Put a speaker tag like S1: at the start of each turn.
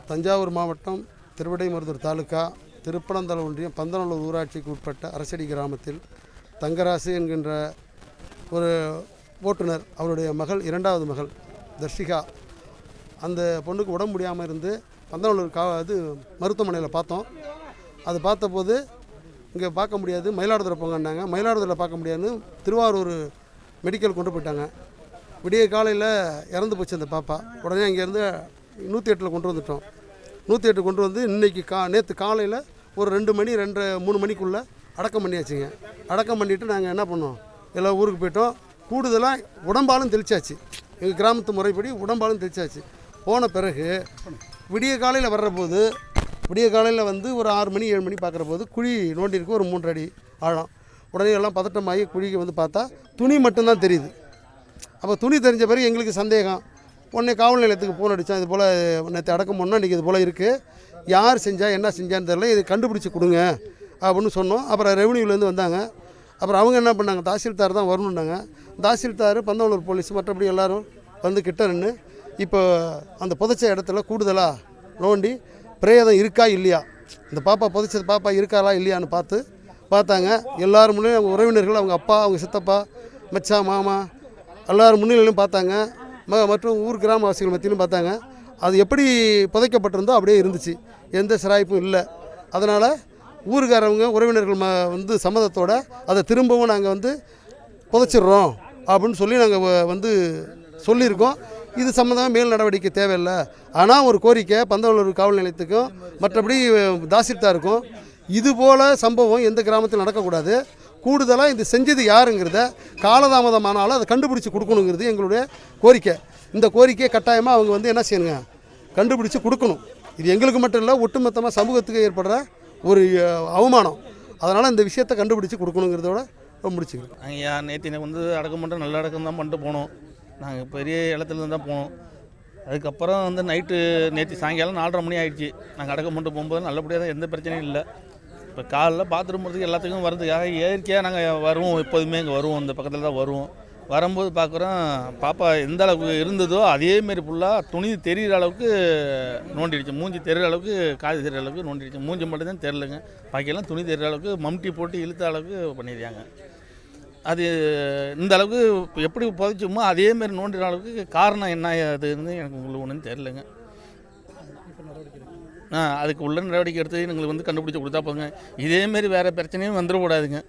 S1: தஞ்சாவூர் மாவட்டம் திருவிடைமருதூர் தாலுகா திருப்பனந்தலை ஒன்றியம் பந்தநல்லூர் ஊராட்சிக்கு உட்பட்ட அரசடி கிராமத்தில் தங்கராசு என்கின்ற ஒரு ஓட்டுநர், அவருடைய மகள், இரண்டாவது மகள் தர்ஷிகா, அந்த பொண்ணுக்கு உடம்பு முடியாமல் இருந்து பந்தநல்லூர் மருத்துவமனையில் பார்த்தோம். அது பார்த்தபோது இங்கே பார்க்க முடியாது, மயிலாடுதுறை போங்கன்னாங்க. மயிலாடுதுறையில் பார்க்க முடியாதுன்னு திருவாரூர் மெடிக்கல் கொண்டு போயிட்டாங்க. விடிய காலையில் இறந்து போச்சு அந்த பாப்பா. உடனே அங்கேருந்து 108 கொண்டு வந்துட்டோம். 108 கொண்டு வந்து இன்றைக்கி நேற்று காலையில் ஒரு 2 மணி 2-3 மணிக்குள்ளே அடக்கம் பண்ணியாச்சுங்க. அடக்கம் பண்ணிவிட்டு நாங்கள் என்ன பண்ணோம், எல்லா ஊருக்கு போயிட்டோம். கூடுதலாக உடம்பாலும் தெளிச்சாச்சு. எங்கள் கிராமத்து முறைப்படி உடம்பாலும் தெளிச்சாச்சு. போன பிறகு விடிய காலையில் வர்றபோது, விடிய காலையில் வந்து ஒரு 6 மணி 7 மணி பார்க்குற போது குழி நோண்டிருக்கு, ஒரு 3 அடி ஆழம். உடனே எல்லாம் பதட்டமாகி குழிக்கு வந்து பார்த்தா துணி மட்டும்தான் தெரியுது. அப்போ துணி தெரிஞ்ச பிறகு எங்களுக்கு சந்தேகம். உடனே காவல் நிலையத்துக்கு ஃபோன் அடித்தோம். இது போல் நேற்று அடக்கம் பண்ணோம், இன்றைக்கி இது போல் இருக்குது, யார் செஞ்சா என்ன செஞ்சான்னு தெரியல, இது கண்டுபிடிச்சி கொடுங்க அப்படின்னு சொன்னோம். அப்புறம் ரெவன்யூலேருந்து வந்தாங்க. அப்புறம் அவங்க என்ன பண்ணாங்க, தாசில்தார் தான் வரணுன்னாங்க. தாசில்தார், பந்தநல்லூர் போலீஸ், மற்றபடி எல்லோரும் வந்து கிட்ட நின்று இப்போ அந்த புதைச்ச இடத்துல கூடுதலாக நோண்டி பிரேதம் இருக்கா இல்லையா, இந்த பாப்பா புதைச்சது பாப்பா இருக்காளா இல்லையான்னு பார்த்தாங்க. எல்லோரும் முன்னே அவங்க உறவினர்கள், அவங்க அப்பா, அவங்க சித்தப்பா, மச்சான், மாமா எல்லோரும் முன்னிலையிலும் பார்த்தாங்க. மற்றும் ஊர் கிராமவாசிகள் மத்தியிலும் பார்த்தாங்க. அது எப்படி புதைக்கப்பட்டிருந்தோ அப்படியே இருந்துச்சு, எந்த சிராய்ப்பும் இல்லை. அதனால் ஊருக்காரவங்க உறவினர்கள் வந்து சம்மதத்தோடு அதை திரும்பவும் நாங்கள் வந்து புதைச்சிட்றோம் அப்படின்னு சொல்லி நாங்கள் வந்து சொல்லியிருக்கோம். இது சம்மந்தமாக மேல் நடவடிக்கை தேவையில்லை. ஆனால் ஒரு கோரிக்கை பந்தநல்லூர் காவல் நிலையத்துக்கும் மற்றபடி தாசில்தாருக்கும், இதுபோல் சம்பவம் எந்த கிராமத்தில் நடக்கக்கூடாது. கூடுதலாக இது செஞ்சது யாருங்கிறத காலதாமதமானாலும் அதை கண்டுபிடிச்சி கொடுக்கணுங்கிறது எங்களுடைய கோரிக்கை. இந்த கோரிக்கையை கட்டாயமாக அவங்க வந்து என்ன செய்யணுங்க, கண்டுபிடிச்சி கொடுக்கணும். இது எங்களுக்கு மட்டும் இல்லை, ஒட்டுமொத்தமாக சமூகத்துக்கு ஏற்படுற ஒரு அவமானம். அதனால் இந்த விஷயத்தை கண்டுபிடிச்சி கொடுக்கணுங்கிறதோட முடிச்சுக்கிறோம்.
S2: ஐயா, நேற்று வந்து அடக்கம் பண்ணுற நல்ல அடக்கம் தான் பண்ணிட்டு போனோம். நாங்கள் பெரிய இடத்துலேருந்து தான் போனோம். அதுக்கப்புறம் வந்து நேற்று சாயங்காலம் 4:30 மணி ஆகிடுச்சு. நாங்கள் அடக்கம் பண்ணிட்டு போகும்போது நல்லபடியாக தான், எந்த பிரச்சனையும் இல்லை. இப்போ காலைல பாத்ரூம் போகிறதுக்கு எல்லாத்துக்கும் வரதுக்காக இயற்கையாக நாங்கள் வருவோம், எப்போதுமே இங்கே வருவோம், இந்த பக்கத்தில் தான் வருவோம். வரும்போது பார்க்குறோம், பாப்பா எந்த அளவுக்கு இருந்ததோ அதேமாரி ஃபுல்லாக துணி தெரிகிற அளவுக்கு நோண்டிடுச்சு. மூஞ்சி தெரிகிற அளவுக்கு, காது தெரிகிற அளவுக்கு நோண்டிடுச்சு. மூஞ்சி மட்டும்தான் தெரிலங்க, பாக்கியெல்லாம் துணி தெரிகிற அளவுக்கு மம்டி போட்டு இழுத்த அளவுக்கு பண்ணிடுறாங்க. அது இந்த அளவுக்கு எப்படி புதைச்சோமோ அதேமாரி நோண்டுற அளவுக்கு காரணம் என்ன அதுன்னு எனக்கு உங்களுக்கு ஒன்றும் தெரிலங்க. அதுக்கு உள்ள நடவடிக்கை எடுத்து எங்களுக்கு வந்து கண்டுபிடிச்சி கொடுத்தா போதுங்க. இதேமாரி வேறு பிரச்சனையும் வந்துடக்கூடாதுங்க.